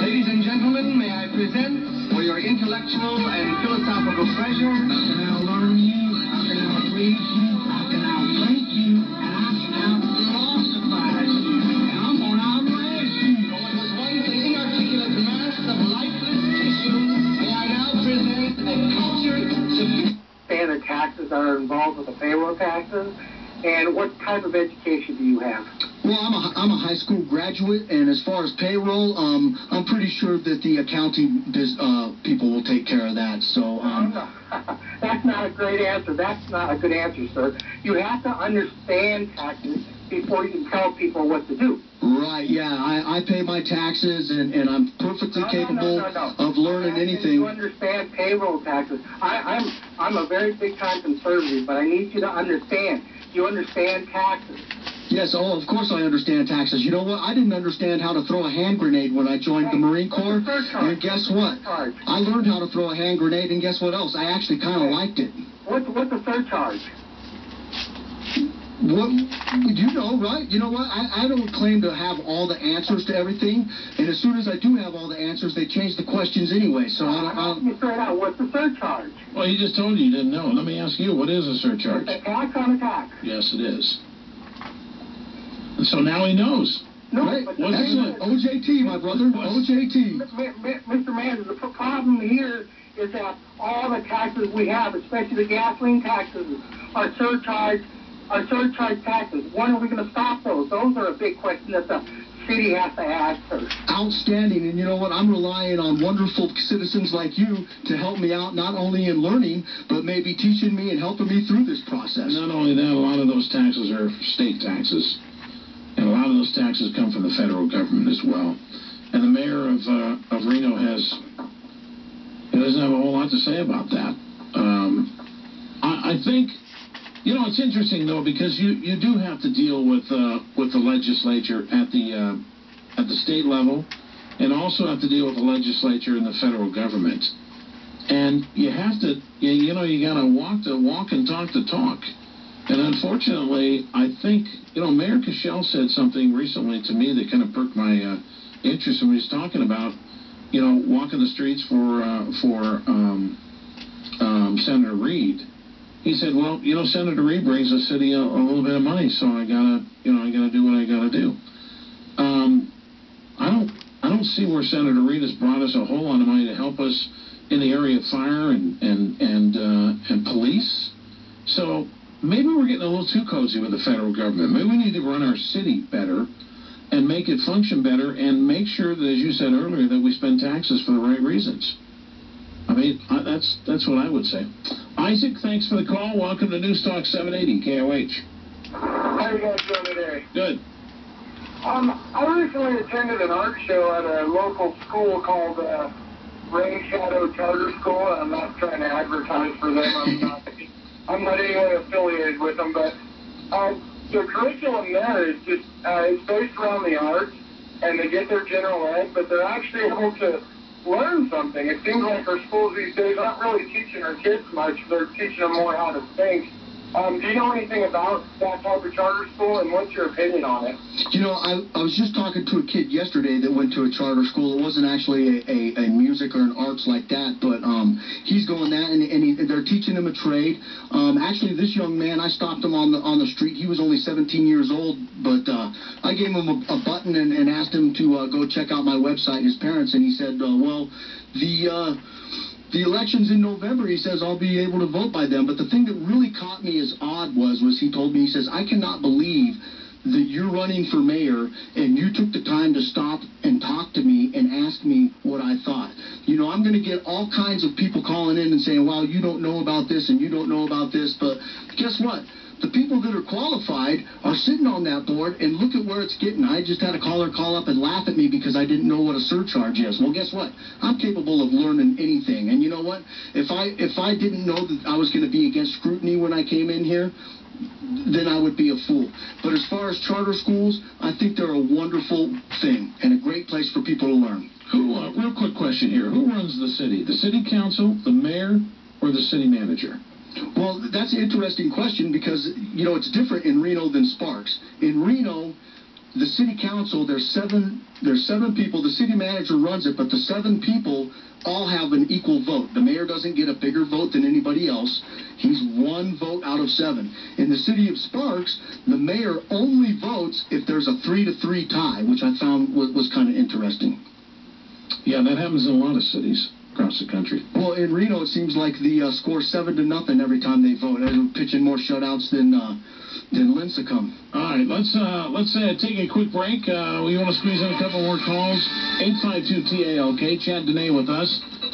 Ladies and gentlemen, may I present for your intellectual and philosophical pleasure. How can I learn you? How can I please you? How can I break you? And I can out-philosophize you. And I'm gonna outlast you. Going with one inarticulate mass of lifeless tissue, may I now present a cultured, standard taxes that are involved with the payroll taxes, and what type of education do you have? Well, I'm a high school graduate, and as far as payroll, I'm pretty sure that the accounting people will take care of that. So that's not a great answer. That's not a good answer, sir. You have to understand taxes before you can tell people what to do. Right, yeah. I pay my taxes, and I'm perfectly capable of learning anything. You understand payroll taxes. I'm a very big-time conservative, but I need you to understand. You understand taxes. Yes, of course I understand taxes. You know what? I didn't understand how to throw a hand grenade when I joined the Marine Corps. And guess what? I learned how to throw a hand grenade, and guess what else? I actually kind of liked it. What's a surcharge? What, you know, right? You know what? I don't claim to have all the answers to everything, and as soon as I do have all the answers, they change the questions anyway. So I'm you straight out. What's a surcharge? Well, he just told you you didn't know. Let me ask you, what is a surcharge? It's a tax on a tax. Yes, it is. And so now he knows. No, right. But excellent. OJT, my brother. OJT. Mr. Manders, the problem here is that all the taxes we have, especially the gasoline taxes, are surcharge taxes. When are we going to stop those? Those are a big question that the city has to answer. Outstanding. And you know what? I'm relying on wonderful citizens like you to help me out, not only in learning, but maybe teaching me and helping me through this process. Not only that, a lot of those taxes are state taxes. And a lot of those taxes come from the federal government as well. And the mayor of Reno doesn't have a whole lot to say about that. I think, you know, it's interesting though, because you do have to deal with the legislature at the state level, and also have to deal with the legislature and the federal government. And you have to, you gotta walk the walk and talk the talk. And unfortunately, I think, Mayor Cashel said something recently to me that kind of perked my interest when he was talking about, walking the streets for Senator Reed. He said, well, Senator Reed brings the city a little bit of money, so I gotta do what I gotta do. I don't see where Senator Reed has brought us a whole lot of money to help us in the area of fire and police. So maybe we're getting a little too cozy with the federal government. Maybe we need to run our city better and make it function better and make sure that, as you said earlier, that we spend taxes for the right reasons. I mean, that's what I would say. Isaac, thanks for the call. Welcome to News Talk 780 KOH. How are you guys doing today? Good. I recently attended an art show at a local school called Rain Shadow Charter School. I'm not trying to advertise for them. I'm not anyway affiliated with them, but the curriculum there is just it's based around the arts, and they get their general ed, but they're actually able to learn something. It seems like our schools these days aren't really teaching our kids much. They're teaching them more how to think. Do you know anything about that type of charter school, and what's your opinion on it? I was just talking to a kid yesterday that went to a charter school. It wasn't actually a music or an arts like that, but he's going that, and they're teaching him a trade. Actually, this young man, I stopped him on the street. He was only 17 years old, but I gave him a button and asked him to go check out my website, his parents, and he said, well, the election's in November. He says, I'll be able to vote by then. But the thing that really caught me as odd was he told me, he says, I cannot believe that you're running for mayor and you took the time to stop and talk to me and ask me what I thought. I'm going to get all kinds of people calling in and saying, wow, you don't know about this and you don't know about this. But guess what? The people that are qualified are sitting on that board, and look at where it's getting. I just had a caller call up and laugh at me because I didn't know what a surcharge is. Well, guess what? I'm capable of learning anything. And you know what? If I didn't know that I was going to be against scrutiny when I came in here, then I would be a fool. But as far as charter schools, I think they're a wonderful thing and a great place for people to learn. Real quick question here. Who runs the city? The city council, the mayor, or the city manager? Well, that's an interesting question because, you know, it's different in Reno than Sparks. In Reno, the city council, there's seven people. The city manager runs it, but the 7 people all have an equal vote. The mayor doesn't get a bigger vote than anybody else. He's 1 vote out of 7. In the city of Sparks, the mayor only votes if there's a 3-3 tie, which I found was kind of interesting. Yeah, that happens in a lot of cities across the country. Well, in Reno, it seems like the score 7-0 every time they vote. They're pitching more shutouts than Lincecum. All right, let's take a quick break. We want to squeeze in a couple more calls. 852-TALK. Chad Dehne with us,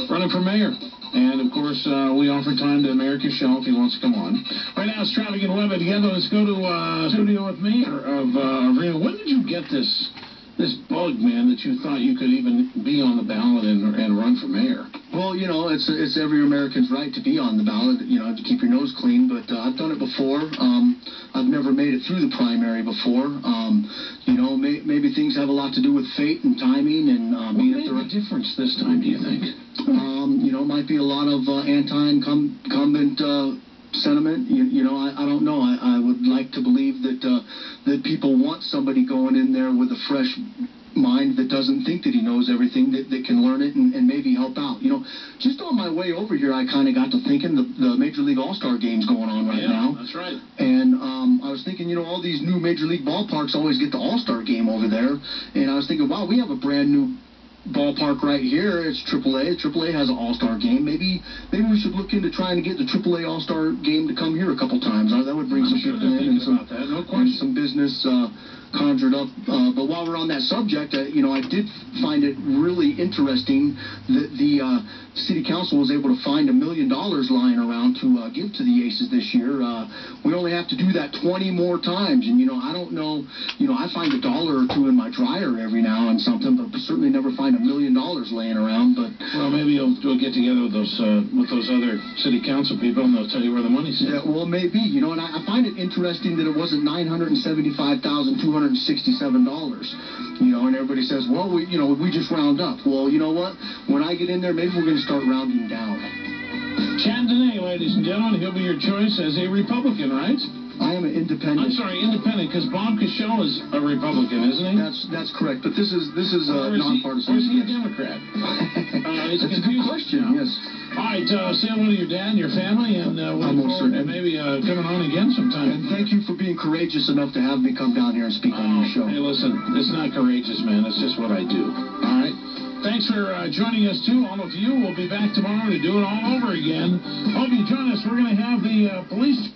running for mayor. And, of course, we offer time to Mayor Cashel if he wants to come on. Right now, it's Traffic and Web together. Let's go to studio with me of Reno. When did you get this bug, man, that you thought you could even be on the ballot and run for mayor? Well, you know, it's every American's right to be on the ballot, you know, to keep your nose clean, but I've done it before. I've never made it through the primary before. You know, maybe things have a lot to do with fate and timing and what made the difference this time, do you think? You know, might be a lot of anti-incumbent sentiment. You know, I don't know. I would like to believe that people want somebody going in there with a fresh mind that doesn't think that he knows everything, that can learn it and maybe help out. You know, just on my way over here, I kind of got to thinking the Major League All-Star game's going on right now. That's right. And I was thinking, you know, all these new Major League ballparks always get the All-Star game over there. And I was thinking, wow, we have a brand new ballpark right here. It's AAA. AAA has an All-Star game. Maybe we should look into trying to get the AAA All-Star game to come here a couple times. That would bring some people in and some business conjured up. But while we're on that subject, you know, I did find it really interesting that the city council was able to find $1 million lying around to give to the Aces this year. We only have to do that 20 more times. And, you know, I don't know, you know, I find $1 or $2 in my dryer every now and something, but certainly never find $1 million laying around. But well, maybe you'll get together with those other city council people, and they'll tell you where the money's at. Yeah, well, maybe, you know, and I find it interesting that it wasn't $975,267. You know, and everybody says, well, we just round up. Well, you know what? When I get in there, maybe we're going to start rounding down. Chad Dehne, ladies and gentlemen, he'll be your choice as a Republican, right? I am an independent. I'm sorry, independent, because Bob Cashel is a Republican, isn't he? That's correct, but this is nonpartisan. Or is he a Democrat? That's a good question. Now. Yes. All right, say hello to your dad and your family, and we'll look forward to maybe coming on again sometime. And thank you for being courageous enough to have me come down here and speak on your show. Hey, listen, it's not courageous, man. It's just what I do. All right. Thanks for joining us, too, all of you. We'll be back tomorrow to do it all over again. Hope you join us. We're going to have the police